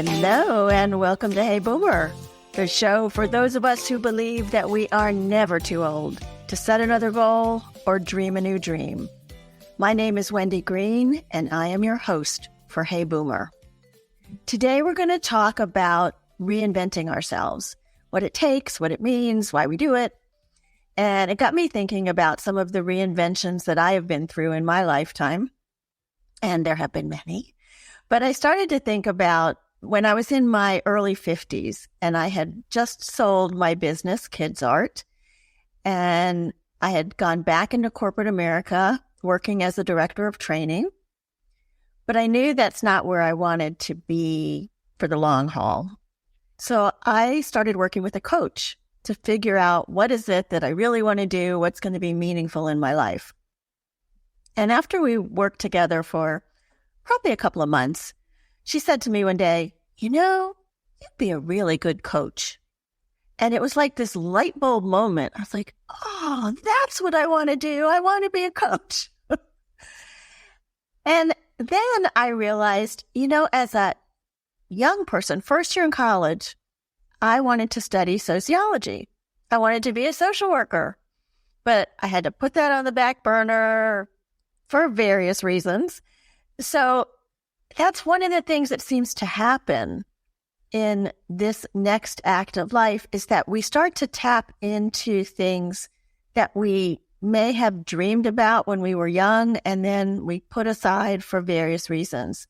Hello, and welcome to Hey Boomer, the show for those of us who believe that we are never too old to set another goal or dream a new dream. My name is Wendy Green, and I am your host for Hey Boomer. Today, we're going to talk about reinventing ourselves, what it takes, what it means, why we do it. And it got me thinking about some of the reinventions that I have been through in my lifetime. And there have been many. But I started to think about when I was in my early 50s and I had just sold my business, Kids Art, and I had gone back into corporate America working as a director of training. But I knew that's not where I wanted to be for the long haul. So I started working with a coach to figure out what is it that I really want to do, what's going to be meaningful in my life. And after we worked together for probably a couple of months, she said to me one day, you'd be a really good coach. And it was like this light bulb moment. I was like, oh, that's what I want to do. I want to be a coach. And then I realized, as a young person, first year in college, I wanted to study sociology. I wanted to be a social worker. But I had to put that on the back burner for various reasons. So that's one of the things that seems to happen in this next act of life is that we start to tap into things that we may have dreamed about when we were young, and then we put aside for various reasons.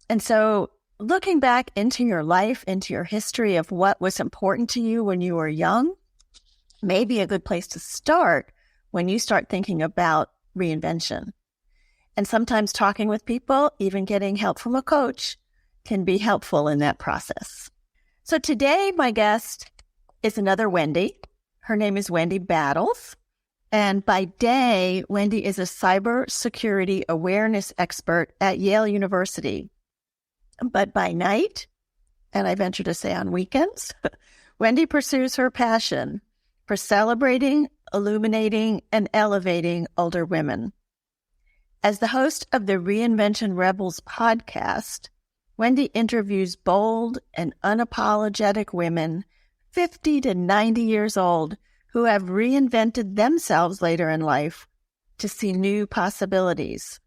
And so looking back into your life, into your history of what was important to you when you were young, may be a good place to start when you start thinking about reinvention. And sometimes talking with people, even getting help from a coach, can be helpful in that process. So today, my guest is another Wendy. Her name is Wendy Battles. And by day, Wendy is a cybersecurity awareness expert at Yale University. But by night, and I venture to say on weekends, Wendy pursues her passion for celebrating, illuminating, and elevating older women. As the host of the Reinvention Rebels podcast, Wendy interviews bold and unapologetic women 50 to 90 years old who have reinvented themselves later in life to see new possibilities.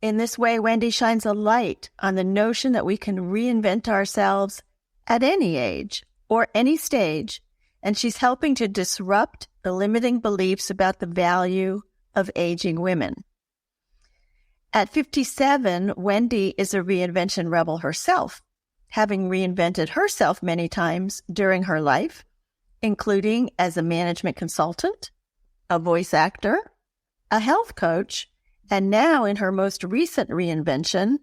In this way, Wendy shines a light on the notion that we can reinvent ourselves at any age or any stage, and she's helping to disrupt the limiting beliefs about the value of aging women. At 57, Wendy is a reinvention rebel herself, having reinvented herself many times during her life, including as a management consultant, a voice actor, a health coach, and now in her most recent reinvention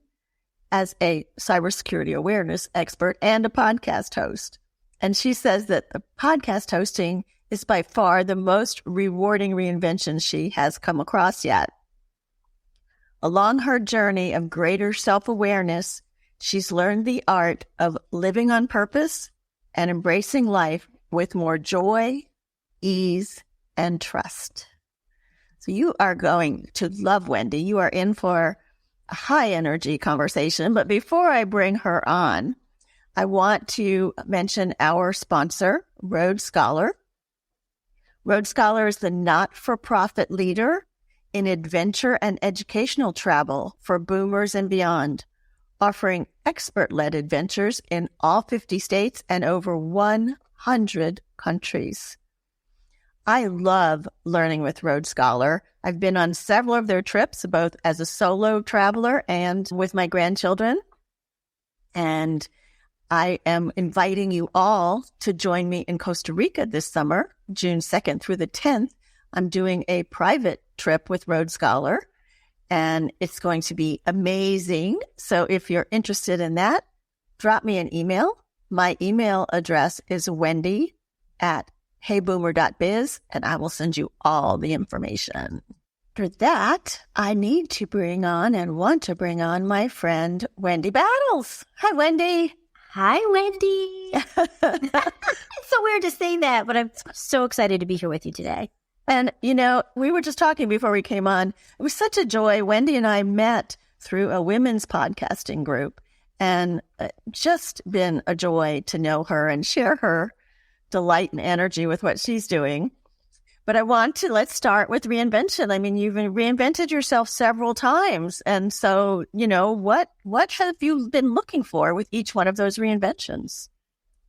as a cybersecurity awareness expert and a podcast host. And she says that the podcast hosting is by far the most rewarding reinvention she has come across yet. Along her journey of greater self-awareness, she's learned the art of living on purpose and embracing life with more joy, ease, and trust. So you are going to love Wendy. You are in for a high-energy conversation. But before I bring her on, I want to mention our sponsor, Road Scholar. Road Scholar is the not-for-profit leader in adventure and educational travel for boomers and beyond, offering expert-led adventures in all 50 states and over 100 countries. I love learning with Road Scholar. I've been on several of their trips, both as a solo traveler and with my grandchildren. And I am inviting you all to join me in Costa Rica this summer, June 2nd through the 10th. I'm doing a private trip with Road Scholar, and it's going to be amazing. So if you're interested in that, drop me an email. My email address is wendy@heyboomer.biz, and I will send you all the information. For that, I need to bring on and want to bring on my friend, Wendy Battles. Hi, Wendy. Hi, Wendy. It's so weird to say that, but I'm so excited to be here with you today. And, we were just talking before we came on. It was such a joy. Wendy and I met through a women's podcasting group. and just been a joy to know her and share her delight and energy with what she's doing. But let's start with reinvention. I mean, you've reinvented yourself several times. And so, what have you been looking for with each one of those reinventions?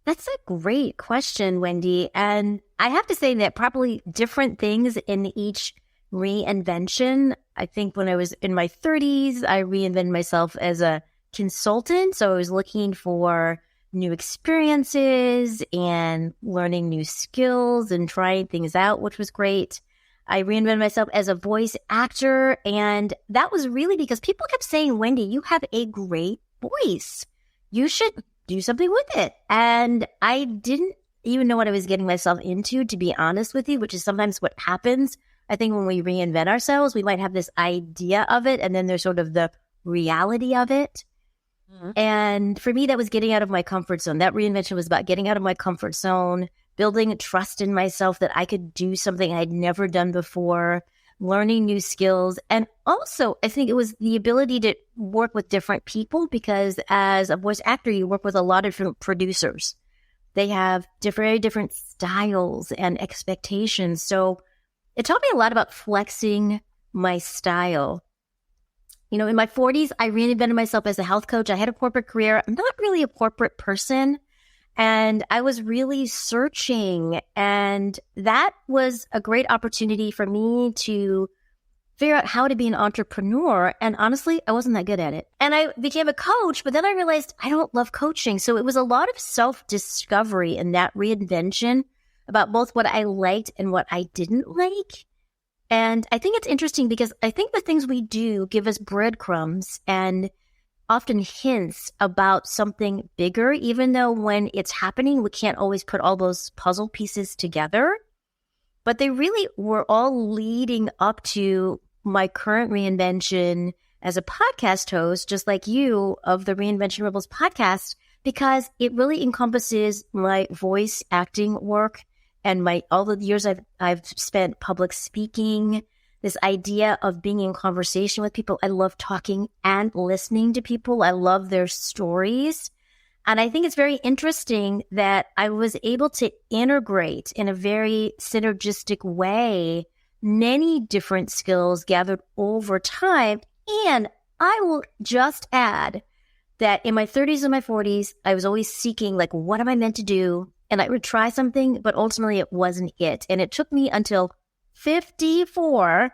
That's a great question, Wendy. And I have to say that probably different things in each reinvention. I think when I was in my 30s, I reinvented myself as a consultant. So I was looking for new experiences and learning new skills and trying things out, which was great. I reinvented myself as a voice actor. And that was really because people kept saying, Wendy, you have a great voice. You should do something with it. And I didn't even know what I was getting myself into, to be honest with you, which is sometimes what happens. I think when we reinvent ourselves, we might have this idea of it, and then there's sort of the reality of it. Mm-hmm. And for me, that was getting out of my comfort zone. That reinvention was about getting out of my comfort zone, building trust in myself that I could do something I'd never done before, learning new skills. And also, I think it was the ability to work with different people, because as a voice actor, you work with a lot of different producers. They have very different styles and expectations. So it taught me a lot about flexing my style. In my 40s, I reinvented myself as a health coach. I had a corporate career. I'm not really a corporate person. And I was really searching. And that was a great opportunity for me to figure out how to be an entrepreneur. And honestly, I wasn't that good at it. And I became a coach, but then I realized I don't love coaching. So it was a lot of self-discovery in that reinvention about both what I liked and what I didn't like. And I think it's interesting because I think the things we do give us breadcrumbs and often hints about something bigger, even though when it's happening, we can't always put all those puzzle pieces together. But they really were all leading up to my current reinvention as a podcast host, just like you, of the Reinvention Rebels podcast, because it really encompasses my voice acting work and all the years I've spent public speaking, this idea of being in conversation with people. I love talking and listening to people. I love their stories. And I think it's very interesting that I was able to integrate in a very synergistic way many different skills gathered over time. And I will just add that in my 30s and my 40s, I was always seeking, what am I meant to do? And I would try something, but ultimately it wasn't it. And it took me until 54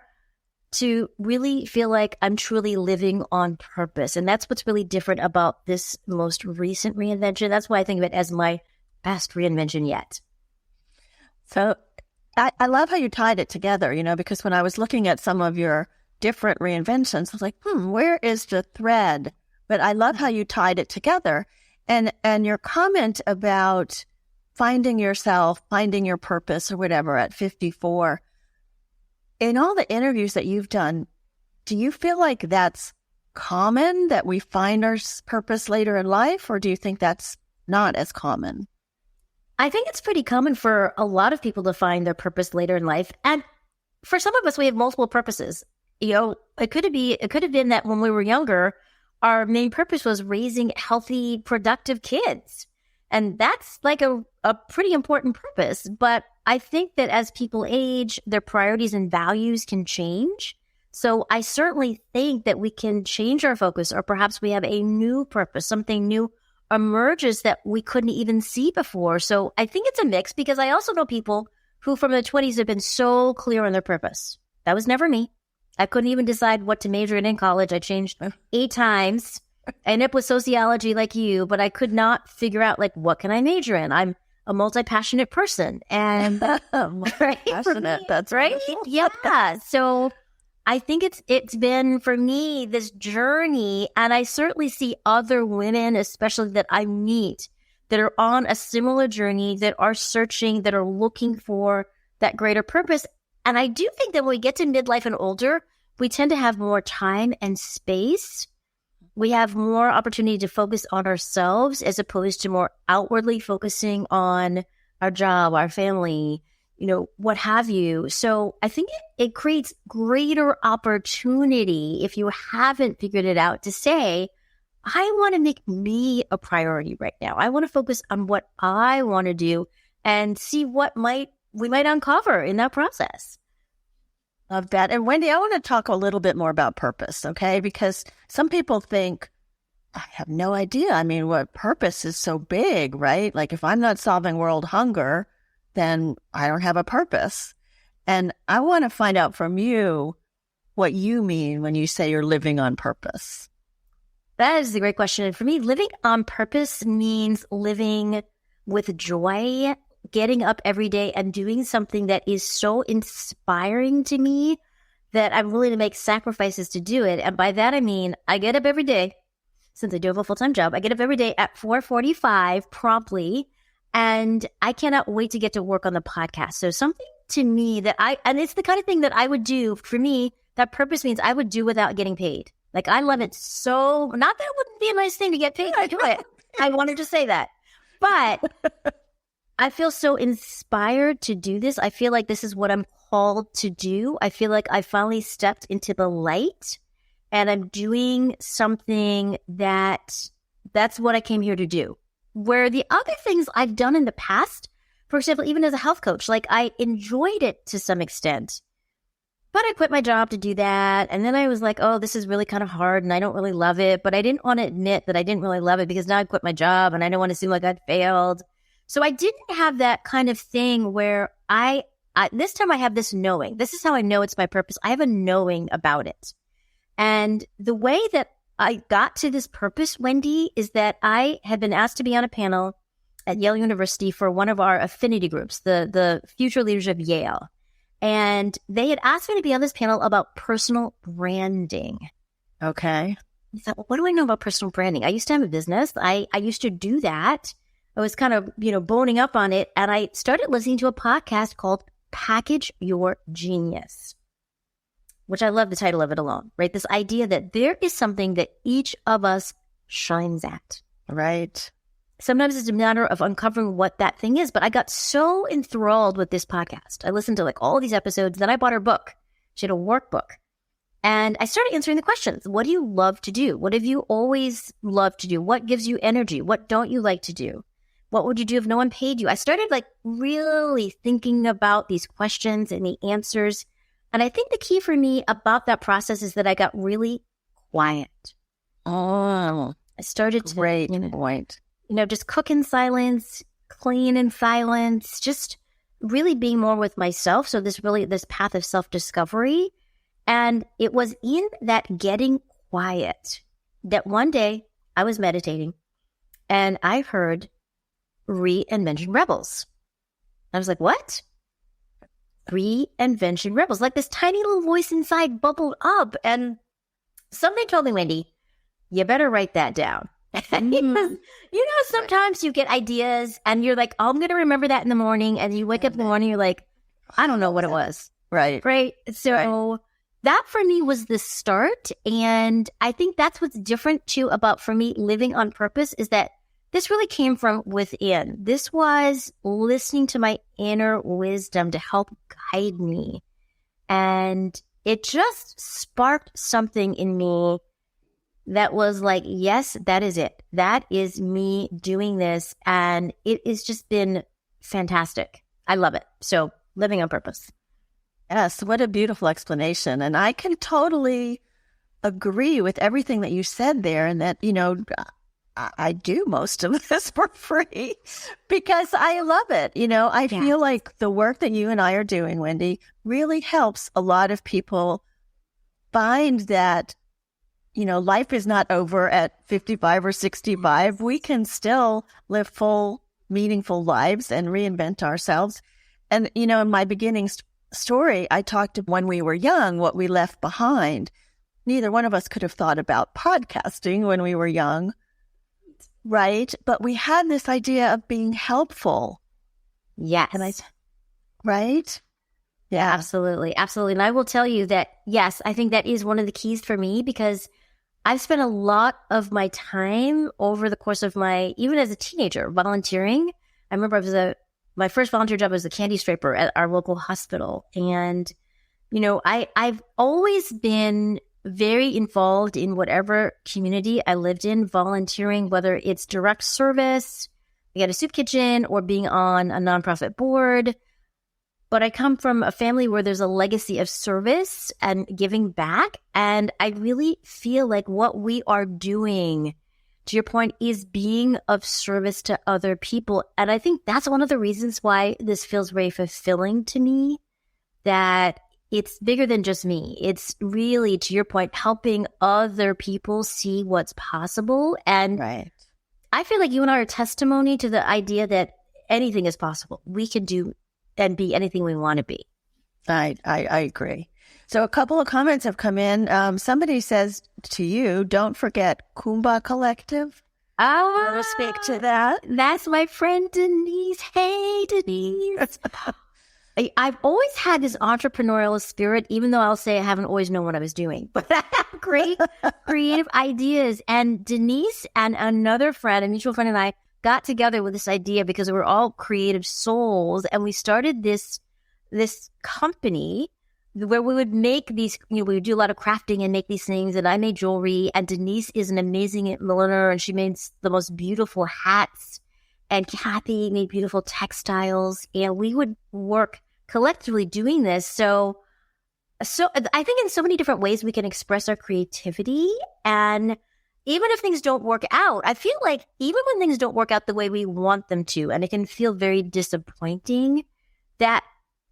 to really feel like I'm truly living on purpose. And that's what's really different about this most recent reinvention. That's why I think of it as my best reinvention yet. So I love how you tied it together, because when I was looking at some of your different reinventions, I was like, where is the thread? But I love how you tied it together. And your comment about finding yourself, finding your purpose or whatever at 54, in all the interviews that you've done, do you feel like that's common, that we find our purpose later in life, or do you think that's not as common? I think it's pretty common for a lot of people to find their purpose later in life. And for some of us, we have multiple purposes. It could have been that when we were younger, our main purpose was raising healthy, productive kids. And that's a pretty important purpose. But I think that as people age, their priorities and values can change. So I certainly think that we can change our focus, or perhaps we have a new purpose, something new emerges that we couldn't even see before. So I think it's a mix, because I also know people who from the 20s have been so clear on their purpose. That was never me. I couldn't even decide what to major in college. I changed 8 times. I ended up with sociology like you, but I could not figure out what can I major in? I'm a multi-passionate person. And passionate, that's right. Yeah. So I think it's been for me this journey, and I certainly see other women, especially that I meet, that are on a similar journey, that are searching, that are looking for that greater purpose. And I do think that when we get to midlife and older, we tend to have more time and space. We have more opportunity to focus on ourselves as opposed to more outwardly focusing on our job, our family, what have you. So I think it creates greater opportunity, if you haven't figured it out, to say, I want to make me a priority right now. I want to focus on what I want to do and see what we might uncover in that process. Love that. And Wendy, I want to talk a little bit more about purpose, okay? Because some people think, I have no idea. I mean, what purpose is so big, right? Like if I'm not solving world hunger, then I don't have a purpose. And I want to find out from you what you mean when you say you're living on purpose. That is a great question. And for me, living on purpose means living with joy, getting up every day and doing something that is so inspiring to me that I'm willing to make sacrifices to do it. And by that, I mean, I get up every day, since I do have a full-time job, I get up every day at 4:45 promptly, and I cannot wait to get to work on the podcast. So something to me that and it's the kind of thing that I would do. For me, that purpose means I would do without getting paid. Like I love it so, not that it wouldn't be a nice thing to get paid to do it. I wanted to say that. But I feel so inspired to do this. I feel like this is what I'm called to do. I feel like I finally stepped into the light and I'm doing something that's what I came here to do. Where the other things I've done in the past, for example, even as a health coach, like I enjoyed it to some extent, but I quit my job to do that. And then I was like, oh, this is really kind of hard and I don't really love it. But I didn't want to admit that I didn't really love it because now I quit my job and I don't want to seem like I'd failed. So I didn't have that kind of thing where I this time I have this knowing. This is how I know it's my purpose. I have a knowing about it. And the way that I got to this purpose, Wendy, is that I had been asked to be on a panel at Yale University for one of our affinity groups, the Future Leaders of Yale. And they had asked me to be on this panel about personal branding. Okay. I thought, well, what do I know about personal branding? I used to have a business. I used to do that. I was kind of, boning up on it. And I started listening to a podcast called Package Your Genius, which I love the title of it alone, right? This idea that there is something that each of us shines at. Right. Sometimes it's a matter of uncovering what that thing is. But I got so enthralled with this podcast. I listened to all these episodes. Then I bought her book. She had a workbook. And I started answering the questions. What do you love to do? What have you always loved to do? What gives you energy? What don't you like to do? What would you do if no one paid you? I started really thinking about these questions and the answers. And I think the key for me about that process is that I got really quiet. Oh, I started to, great point. Just cook in silence, clean in silence, just really being more with myself. So this path of self-discovery. And it was in that getting quiet that one day I was meditating and I heard Reinvention Rebels. I was like, what? Reinvention Rebels. Like this tiny little voice inside bubbled up and something told me, Wendy, you better write that down. Because, sometimes you get ideas and you're like, oh, I'm going to remember that in the morning. And you wake up in the morning, you're like, I don't know what it was. Right. Right. So that for me was the start. And I think that's what's different too about for me living on purpose is that this really came from within. This was listening to my inner wisdom to help guide me. And it just sparked something in me that was like, yes, that is it. That is me doing this. And it has just been fantastic. I love it. So living on purpose. Yes, what a beautiful explanation. And I can totally agree with everything that you said there. And that, I do most of this for free because I love it. I feel like the work that you and I are doing, Wendy, really helps a lot of people find that, life is not over at 55 or 65. We can still live full, meaningful lives and reinvent ourselves. And, in my beginning story, I talked about when we were young, what we left behind. Neither one of us could have thought about podcasting when we were young. Right. But we had this idea of being helpful. Yes. Right? Yeah. Absolutely. Absolutely. And I will tell you that, yes, I think that is one of the keys for me because I've spent a lot of my time over the course of even as a teenager, volunteering. I remember my first volunteer job was a candy striper at our local hospital. And, I've always been very involved in whatever community I lived in, volunteering, whether it's direct service, being at a soup kitchen, or being on a nonprofit board. But I come from a family where there's a legacy of service and giving back. And I really feel like what we are doing, to your point, is being of service to other people. And I think that's one of the reasons why this feels very fulfilling to me, that it's bigger than just me. It's really, to your point, helping other people see what's possible. And Right. I feel like you and I are testimony to the idea that anything is possible. We can do and be anything we want to be. I agree. So a couple of comments have come in. Somebody says to you, don't forget Kumbha Collective. Oh, Want to speak to that? That's my friend Denise. Hey, Denise. I've always had this entrepreneurial spirit, even though I'll say I haven't always known what I was doing. But I have great creative ideas. And Denise and another friend, a mutual friend, and I got together with this idea because we're all creative souls. And we started this company where we would make these, we would do a lot of crafting and make these things. And I made jewelry. And Denise is an amazing milliner, and she made the most beautiful hats. And Kathy made beautiful textiles, and we would work collectively doing this. So I think in so many different ways we can express our creativity. And even if things don't work out, I feel like even when things don't work out the way we want them to, and it can feel very disappointing, that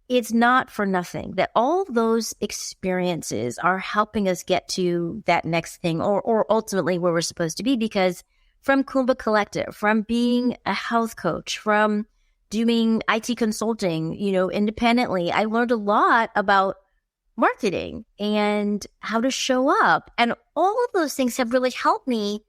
it's not for nothing, that all those experiences are helping us get to that next thing, or ultimately where we're supposed to be. Because from Kumbha Collective, from being a health coach, from doing IT consulting, independently, I learned a lot about marketing and how to show up. And all of those things have really helped me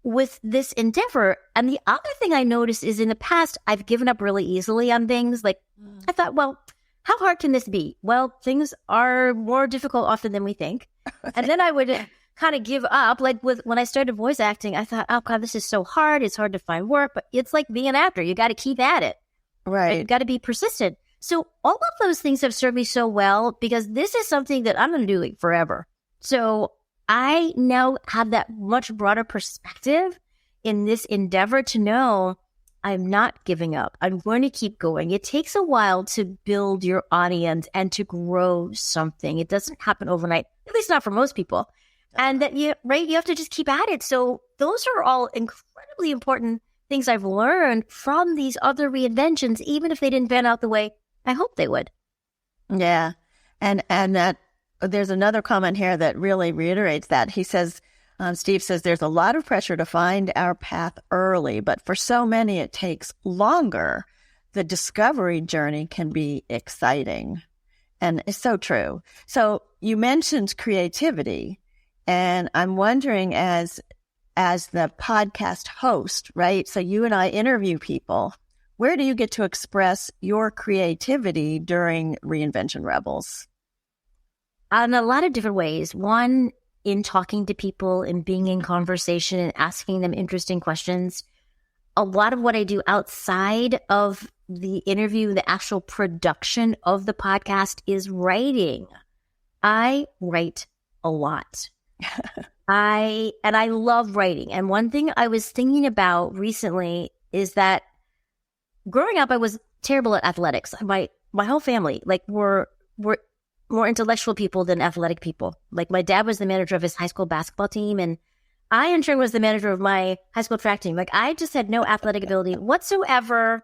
with this endeavor. And the other thing I noticed is in the past, I've given up really easily on things. Like I thought, well, how hard can this be? Well, things are more difficult often than we think. And then I would kind of give up. Like when I started voice acting, I thought, oh God, this is so hard. It's hard to find work, but it's like being an actor. You got to keep at it. Right. You got to be persistent. So all of those things have served me so well, because this is something that I'm going to do forever. So I now have that much broader perspective in this endeavor to know I'm not giving up. I'm going to keep going. It takes a while to build your audience and to grow something. It doesn't happen overnight, at least not for most people. And that you have to just keep at it. So those are all incredibly important things I've learned from these other reinventions, even if they didn't pan out the way I hoped they would. Yeah. And that there's another comment here that really reiterates that. He says, Steve says, there's a lot of pressure to find our path early, but for so many, it takes longer. The discovery journey can be exciting. And it's so true. So you mentioned creativity. And I'm wondering, as the podcast host, right? So you and I interview people. Where do you get to express your creativity during Reinvention Rebels? In a lot of different ways. One, in talking to people and being in conversation and asking them interesting questions. A lot of what I do outside of the interview, the actual production of the podcast, is writing. I write a lot. I love writing. And one thing I was thinking about recently is that growing up, I was terrible at athletics. My whole family, were more intellectual people than athletic people. Like my dad was the manager of his high school basketball team, and I in turn was the manager of my high school track team. Like I just had no athletic ability whatsoever.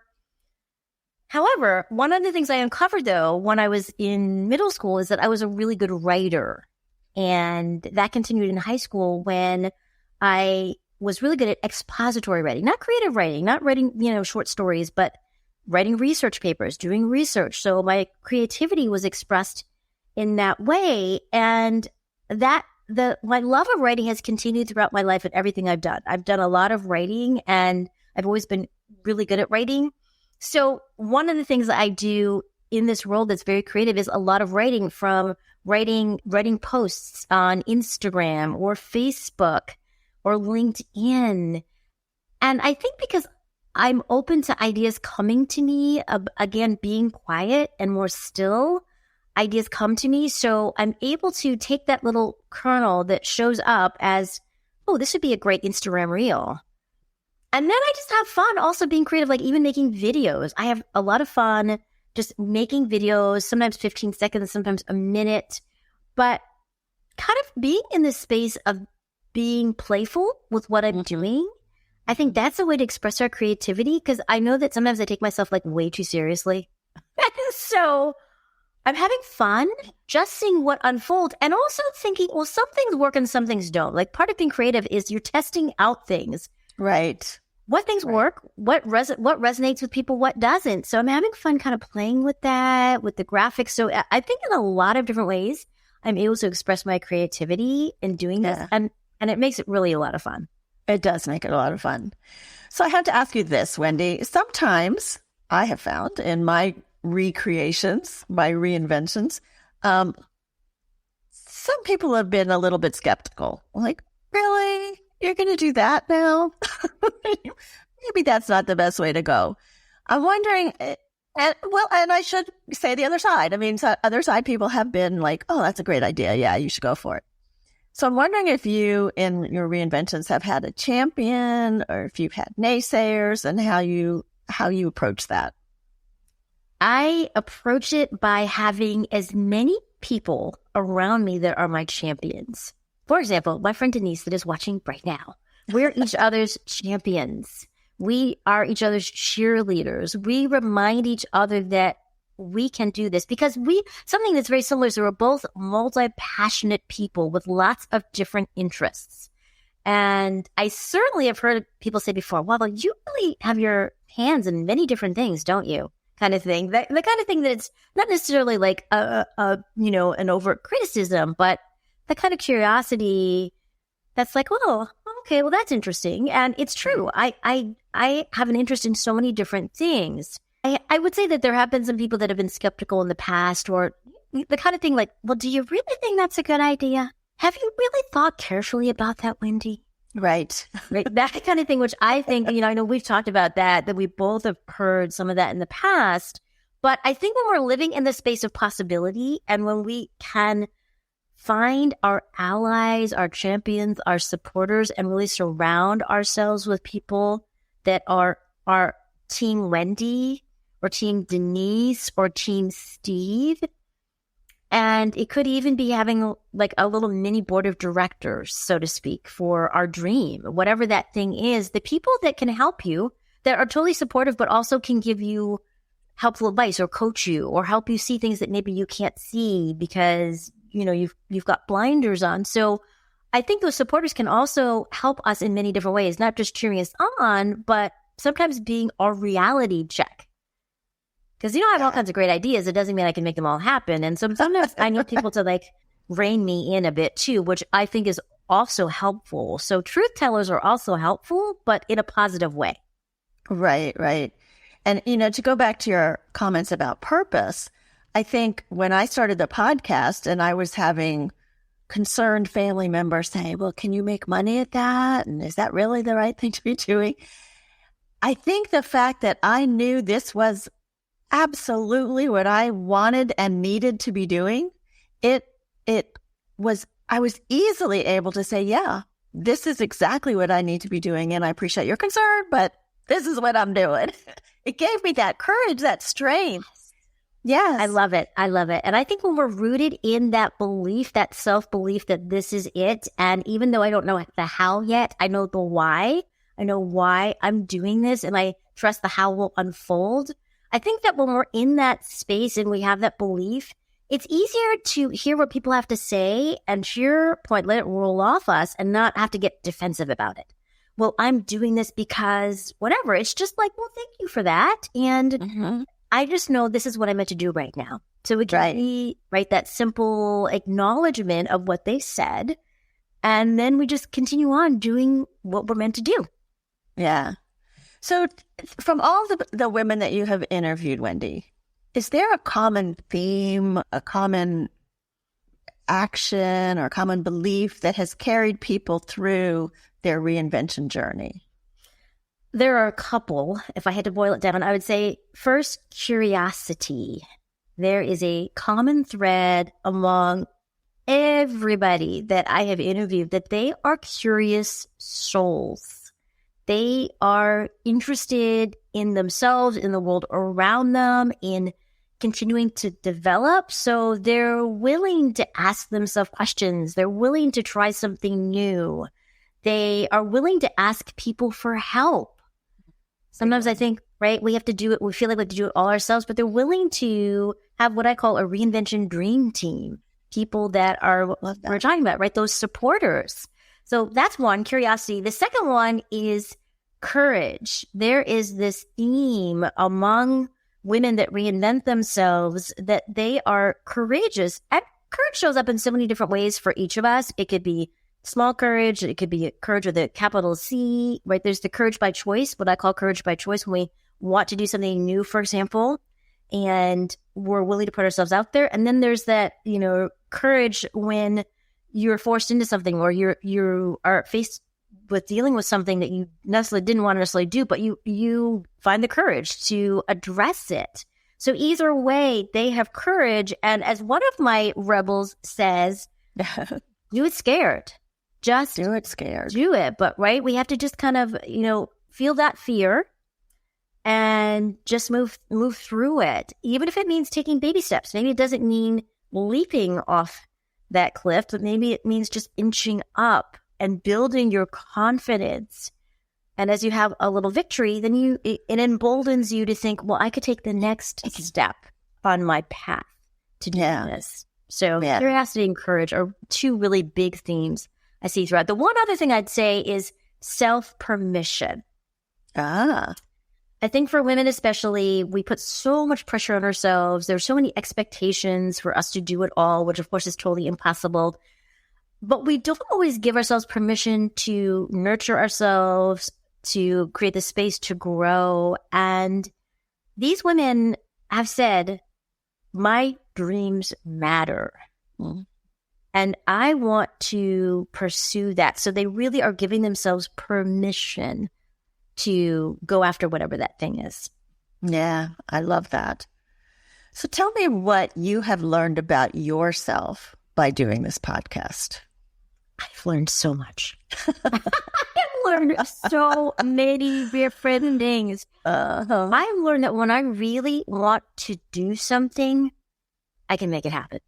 However, one of the things I uncovered though when I was in middle school is that I was a really good writer. And that continued in high school when I was really good at expository writing, not creative writing, not writing, short stories, but writing research papers, doing research. So my creativity was expressed in that way. And my love of writing has continued throughout my life and everything I've done. I've done a lot of writing, and I've always been really good at writing. So one of the things that I do in this role that's very creative is a lot of writing, from writing posts on Instagram or Facebook or LinkedIn. And I think because I'm open to ideas coming to me, again, being quiet and more still, ideas come to me. So I'm able to take that little kernel that shows up as, oh, this would be a great Instagram reel. And then I just have fun also being creative, like even making videos. I have a lot of fun just making videos, sometimes 15 seconds, sometimes a minute, but kind of being in the space of being playful with what I'm doing. I think that's a way to express our creativity, because I know that sometimes I take myself like way too seriously. So I'm having fun just seeing what unfolds, and also thinking, well, some things work and some things don't. Like part of being creative is you're testing out things. Right. What things work, what resonates with people, what doesn't. So I'm having fun kind of playing with that, with the graphics. So I think in a lot of different ways, I'm able to express my creativity in doing this. And it makes it really a lot of fun. It does make it a lot of fun. So I have to ask you this, Wendy. Sometimes I have found in my recreations, my reinventions, some people have been a little bit skeptical. Like, really? You're going to do that now? Maybe that's not the best way to go. I'm wondering, and I should say the other side. I mean, other side people have been like, oh, that's a great idea. Yeah, you should go for it. So I'm wondering if you, in your reinventions, have had a champion, or if you've had naysayers, and how you approach that. I approach it by having as many people around me that are my champions. For example, my friend Denise that is watching right now, we're each other's champions. We are each other's cheerleaders. We remind each other that we can do this, because something that's very similar is we're both multi-passionate people with lots of different interests. And I certainly have heard people say before, well, you really have your hands in many different things, don't you? Kind of thing. The kind of thing that it's not necessarily like an overt criticism, but the kind of curiosity that's like, oh, okay, well, that's interesting. And it's true. I have an interest in so many different things. I would say that there have been some people that have been skeptical in the past, or the kind of thing like, well, do you really think that's a good idea? Have you really thought carefully about that, Wendy? Right. That kind of thing, which I think, I know we've talked about that we both have heard some of that in the past. But I think when we're living in the space of possibility, and when we can find our allies, our champions, our supporters, and really surround ourselves with people that are Team Wendy or Team Denise or Team Steve. And it could even be having like a little mini board of directors, so to speak, for our dream, whatever that thing is. The people that can help you, that are totally supportive, but also can give you helpful advice or coach you or help you see things that maybe you can't see because, you've got blinders on. So I think those supporters can also help us in many different ways, not just cheering us on, but sometimes being our reality check. Because, I have all kinds of great ideas. It doesn't mean I can make them all happen. And so sometimes I need people to like rein me in a bit too, which I think is also helpful. So truth tellers are also helpful, but in a positive way. Right. And, to go back to your comments about purpose, I think when I started the podcast and I was having concerned family members say, well, can you make money at that? And is that really the right thing to be doing? I think the fact that I knew this was absolutely what I wanted and needed to be doing, I was easily able to say, yeah, this is exactly what I need to be doing. And I appreciate your concern, but this is what I'm doing. It gave me that courage, that strength. Yes. I love it. And I think when we're rooted in that belief, that self-belief that this is it, and even though I don't know the how yet, I know the why. I know why I'm doing this, and I trust the how will unfold. I think that when we're in that space and we have that belief, it's easier to hear what people have to say and to your point, let it roll off us and not have to get defensive about it. Well, I'm doing this because whatever. It's just like, well, thank you for that. And I just know this is what I'm meant to do right now. So it can be that simple acknowledgement of what they said. And then we just continue on doing what we're meant to do. Yeah. So from all the women that you have interviewed, Wendy, is there a common theme, a common action, or a common belief that has carried people through their reinvention journey? There are a couple. If I had to boil it down, I would say first, curiosity. there is a common thread among everybody that I have interviewed that they are curious souls. They are interested in themselves, in the world around them, in continuing to develop. So they're willing to ask themselves questions. They're willing to try something new. They are willing to ask people for help. Sometimes I think, right, we have to do it. We feel like we have to do it all ourselves, but they're willing to have what I call a reinvention dream team. People that are, we're talking about, right? Those supporters. So that's one, curiosity. The second one is courage. There is this theme among women that reinvent themselves that they are courageous. And courage shows up in so many different ways for each of us. It could be small courage. It could be courage with a capital C, right? There's the courage by choice, what I call courage by choice, when we want to do something new, for example, and we're willing to put ourselves out there. And then there's that, courage when you're forced into something, or you are faced with dealing with something that you necessarily didn't want to necessarily do, but you find the courage to address it. So either way, they have courage. And as one of my rebels says, do it scared. Just do it scared. Do it. But right, we have to just kind of, feel that fear and just move through it. Even if it means taking baby steps. Maybe it doesn't mean leaping off that cliff, but maybe it means just inching up and building your confidence. And as you have a little victory, then it emboldens you to think, well, I could take the next step on my path to do this. So curiosity and courage are two really big themes I see throughout. The one other thing I'd say is self-permission. I think for women especially, we put so much pressure on ourselves. There's so many expectations for us to do it all, which of course is totally impossible. But we don't always give ourselves permission to nurture ourselves, to create the space to grow. And these women have said, my dreams matter. And I want to pursue that. So they really are giving themselves permission to go after whatever that thing is. Yeah, I love that. So tell me what you have learned about yourself by doing this podcast. I've learned so much. I've learned so many different things. I've learned that when I really want to do something, I can make it happen.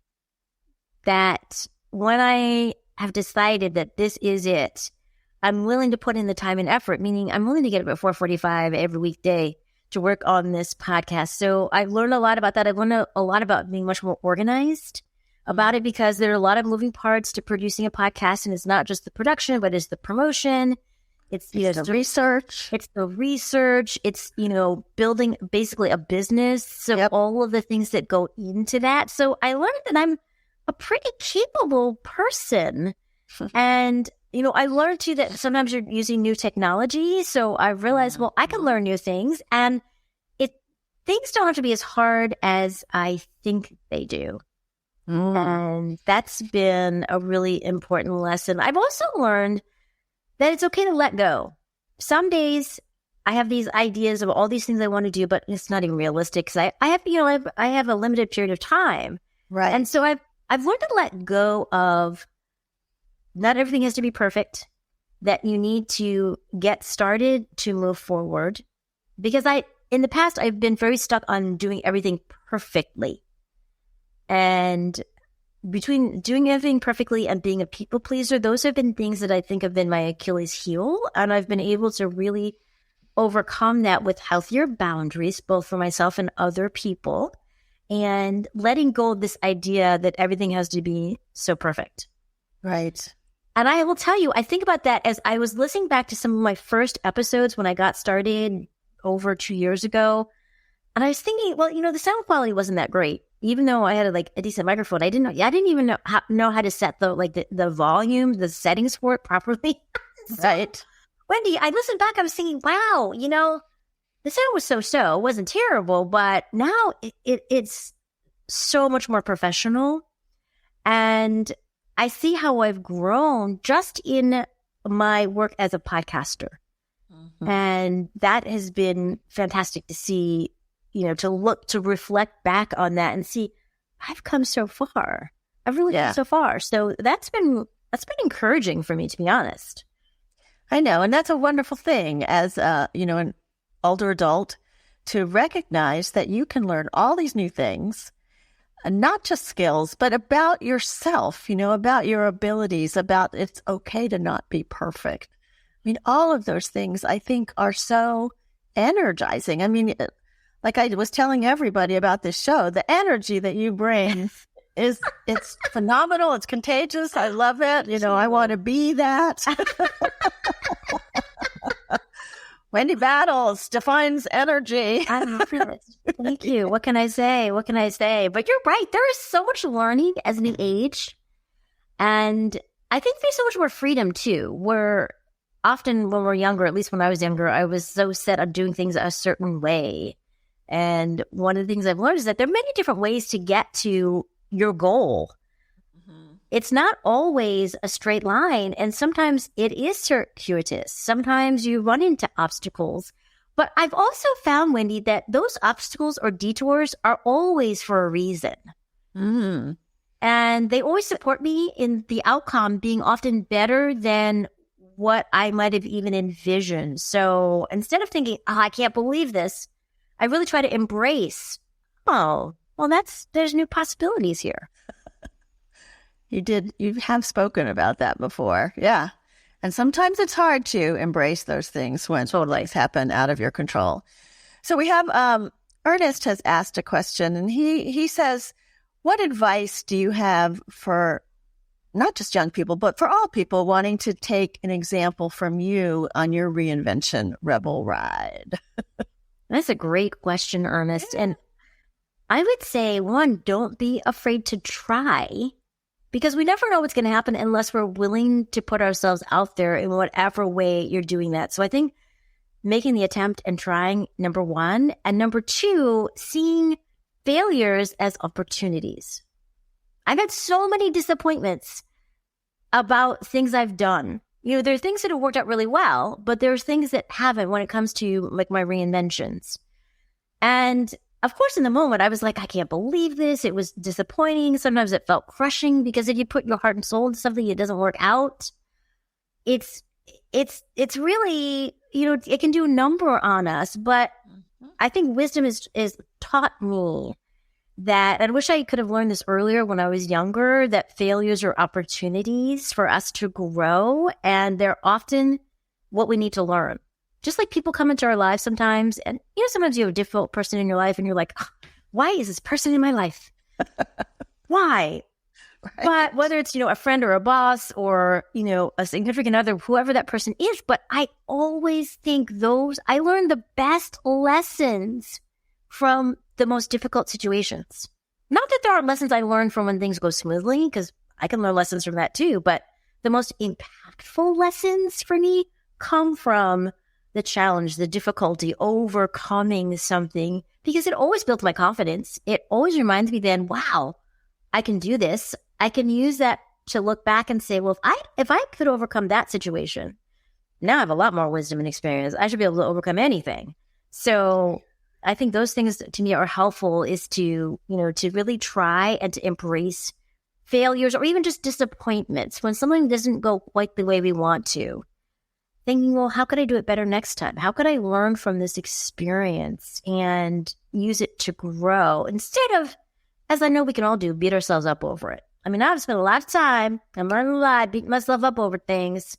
That when I have decided that this is it, I'm willing to put in the time and effort, meaning I'm willing to get up at 4:45 every weekday to work on this podcast. So I've learned a lot about that. I've learned a lot about being much more organized about it, because there are a lot of moving parts to producing a podcast, and it's not just the production, but it's the promotion. It's the research. It's the research. It's, building basically a business. So all of the things that go into that. So I learned that I'm a pretty capable person. And, I learned too that sometimes you're using new technology. So I realized, well, I can learn new things, and things don't have to be as hard as I think they do. And that's been a really important lesson. I've also learned that it's okay to let go. Some days I have these ideas of all these things I want to do, but it's not even realistic, because I have a limited period of time. Right. And so I've learned to let go of, not everything has to be perfect, that you need to get started to move forward. Because in the past, I've been very stuck on doing everything perfectly. And between doing everything perfectly and being a people pleaser, those have been things that I think have been my Achilles heel. And I've been able to really overcome that with healthier boundaries, both for myself and other people, and letting go of this idea that everything has to be so perfect. Right. And I will tell you, I think about that as I was listening back to some of my first episodes when I got started over 2 years ago. And I was thinking, well, the sound quality wasn't that great. Even though I had a decent microphone, I didn't even know how to set the volume, the settings for it properly. Right. Wendy, I listened back, I was thinking, wow, the sound was so-so. It wasn't terrible, but now it's so much more professional. And I see how I've grown just in my work as a podcaster. And that has been fantastic to see, to reflect back on that and see, I've come so far. I've really come so far. So that's been encouraging for me, to be honest. I know. And that's a wonderful thing as, an older adult to recognize that you can learn all these new things, not just skills, but about yourself, about your abilities, about it's okay to not be perfect. I mean, all of those things I think are so energizing. I mean, like I was telling everybody about this show, the energy that you bring it's phenomenal. It's contagious. I love it. I want to be that. Wendy Battles defines energy. I love it. Thank you. What can I say? But you're right. There is so much learning as we age. And I think there's so much more freedom too. Where often when we're younger, at least when I was younger, I was so set on doing things a certain way. And one of the things I've learned is that there are many different ways to get to your goal. Mm-hmm. It's not always a straight line. And sometimes it is circuitous. Sometimes you run into obstacles. But I've also found, Wendy, that those obstacles or detours are always for a reason. Mm-hmm. And they always support me in the outcome being often better than what I might have even envisioned. So instead of thinking, I can't believe this, I really try to embrace, there's new possibilities here. You have spoken about that before. Yeah. And sometimes it's hard to embrace those things when things happen out of your control. So we have, Ernest has asked a question, and he says, what advice do you have for not just young people, but for all people wanting to take an example from you on your Reinvention Rebel ride? That's a great question, Ernest. Yeah. And I would say, one, don't be afraid to try, because we never know what's going to happen unless we're willing to put ourselves out there in whatever way you're doing that. So I think making the attempt and trying, number one. And number two, seeing failures as opportunities. I've had so many disappointments about things I've done. There are things that have worked out really well, but there's things that haven't when it comes to like my reinventions. And of course, in the moment, I was like, I can't believe this. It was disappointing. Sometimes it felt crushing because if you put your heart and soul into something, it doesn't work out. It's really, it can do a number on us. But I think wisdom is taught me that, and I wish I could have learned this earlier when I was younger, that failures are opportunities for us to grow, and they're often what we need to learn. Just like people come into our lives sometimes, and sometimes you have a difficult person in your life, and you're like, why is this person in my life? Why? Right. But whether it's, a friend or a boss or, a significant other, whoever that person is, but I always think I learned the best lessons from the most difficult situations. Not that there aren't lessons I learned from when things go smoothly, because I can learn lessons from that too, but the most impactful lessons for me come from the challenge, the difficulty, overcoming something, because it always built my confidence. It always reminds me then, wow, I can do this. I can use that to look back and say, well, if I could overcome that situation, now I have a lot more wisdom and experience. I should be able to overcome anything. So I think those things to me are helpful, is to really try and to embrace failures or even just disappointments when something doesn't go quite the way we want to. Thinking, well, how could I do it better next time? How could I learn from this experience and use it to grow instead of, as I know we can all do, beat ourselves up over it? I mean, I've spent a lot of time, I'm learning a lot, beating myself up over things.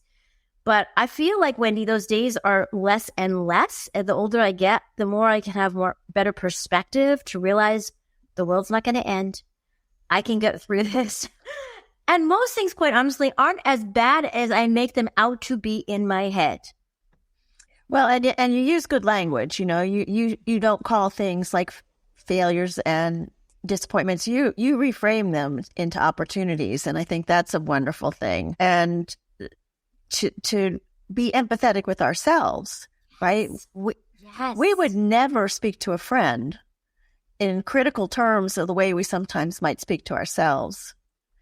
But I feel like, Wendy, those days are less and less. And the older I get, the more I can have better perspective to realize the world's not going to end. I can get through this. And most things, quite honestly, aren't as bad as I make them out to be in my head. Well, and you use good language. You don't call things like failures and disappointments. You reframe them into opportunities, and I think that's a wonderful thing. And to be empathetic with ourselves, right? We would never speak to a friend in critical terms of the way we sometimes might speak to ourselves.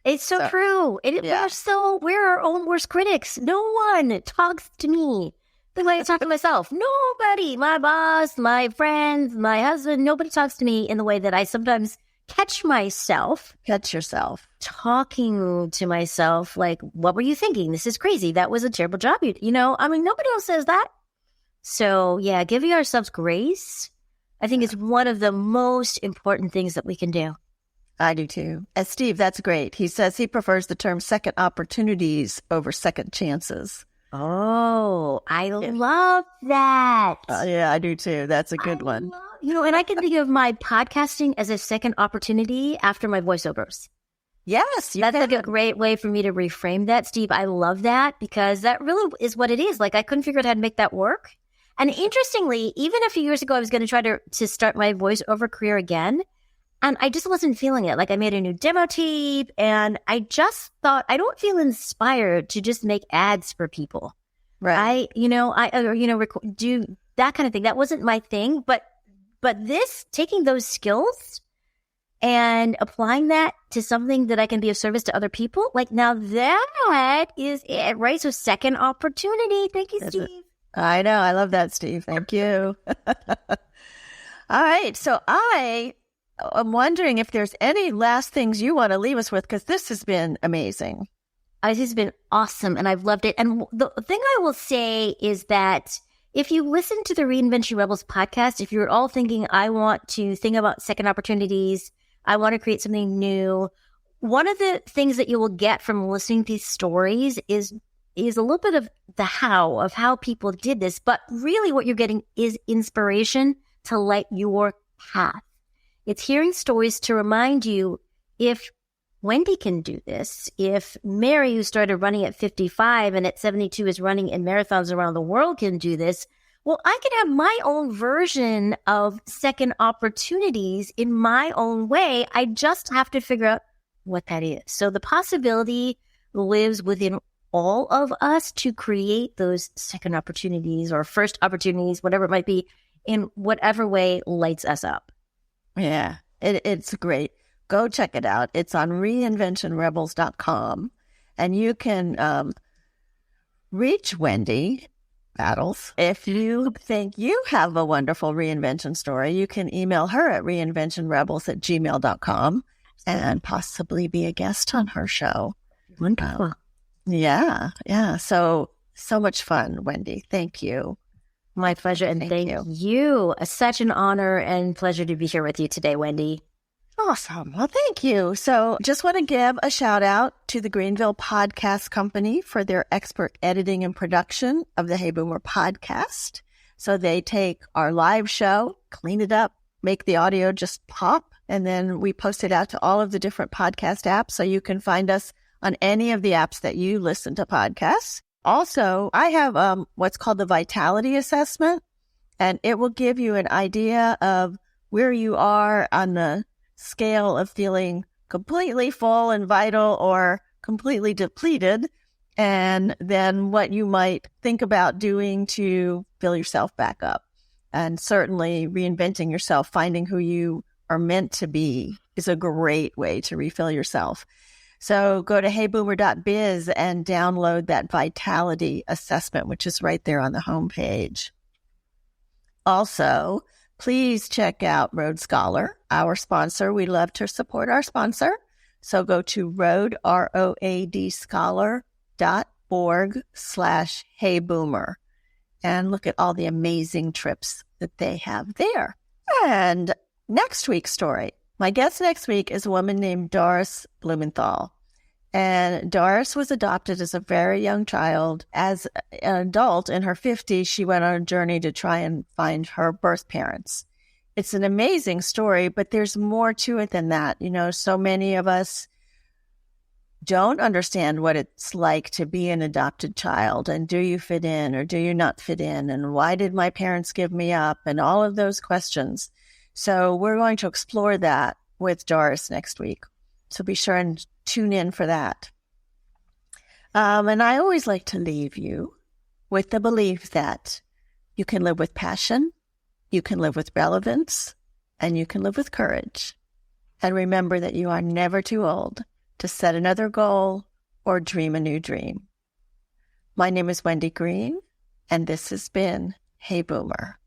It's so true. We're our own worst critics. No one talks to me the way I talk to myself. Nobody, my boss, my friends, my husband, nobody talks to me in the way that I sometimes catch myself. Catch yourself. Talking to myself like, what were you thinking? This is crazy. That was a terrible job. Nobody else says that. So yeah, giving ourselves grace, I think is one of the most important things that we can do. I do too. And Steve, that's great. He says he prefers the term second opportunities over second chances. Oh, I love that. Yeah, I do too. That's a good one. And I can think of my podcasting as a second opportunity after my voiceovers. Yes. That's like a great way for me to reframe that, Steve. I love that because that really is what it is. Like, I couldn't figure out how to make that work. And interestingly, even a few years ago, I was going to try to start my voiceover career again. And I just wasn't feeling it. Like, I made a new demo tape and I just thought, I don't feel inspired to just make ads for people. Right. Do that kind of thing. That wasn't my thing. But this, taking those skills and applying that to something that I can be of service to other people, like, now that is it, right? So second opportunity. Thank you, Steve. I know. I love that, Steve. Thank you. All right. So I'm wondering if there's any last things you want to leave us with, because this has been amazing. This has been awesome, and I've loved it. And the thing I will say is that if you listen to the Reinvention Rebels podcast, if you're all thinking, I want to think about second opportunities, I want to create something new, one of the things that you will get from listening to these stories is a little bit of the how people did this. But really what you're getting is inspiration to light your path. It's hearing stories to remind you, if Wendy can do this, if Mary, who started running at 55 and at 72 is running in marathons around the world, can do this, well, I can have my own version of second opportunities in my own way. I just have to figure out what that is. So the possibility lives within all of us to create those second opportunities or first opportunities, whatever it might be, in whatever way lights us up. Yeah, it's great. Go check it out. It's on reinventionrebels.com. And you can reach Wendy Battles. If you think you have a wonderful reinvention story, you can email her at reinventionrebels@gmail.com and possibly be a guest on her show. Wonderful. Yeah. So much fun, Wendy. Thank you. My pleasure. And thank you. Such an honor and pleasure to be here with you today, Wendy. Awesome. Well, thank you. So just want to give a shout out to the Greenville Podcast Company for their expert editing and production of the Hey Boomer podcast. So they take our live show, clean it up, make the audio just pop, and then we post it out to all of the different podcast apps. So you can find us on any of the apps that you listen to podcasts. Also, I have what's called the Vitality Assessment, and it will give you an idea of where you are on the scale of feeling completely full and vital or completely depleted, and then what you might think about doing to fill yourself back up. And certainly reinventing yourself, finding who you are meant to be, is a great way to refill yourself. So go to heyboomer.biz and download that Vitality Assessment, which is right there on the homepage. Also, please check out Road Scholar, our sponsor. We love to support our sponsor. So go to roadscholar.org/heyboomer and look at all the amazing trips that they have there. And next week's story. My guest next week is a woman named Doris Blumenthal. And Doris was adopted as a very young child. As an adult in her 50s, she went on a journey to try and find her birth parents. It's an amazing story, but there's more to it than that. You know, so many of us don't understand what it's like to be an adopted child. And do you fit in or do you not fit in? And why did my parents give me up? And all of those questions. So we're going to explore that with Doris next week. So be sure and tune in for that. And I always like to leave you with the belief that you can live with passion, you can live with relevance, and you can live with courage. And remember that you are never too old to set another goal or dream a new dream. My name is Wendy Green, And this has been Hey Boomer.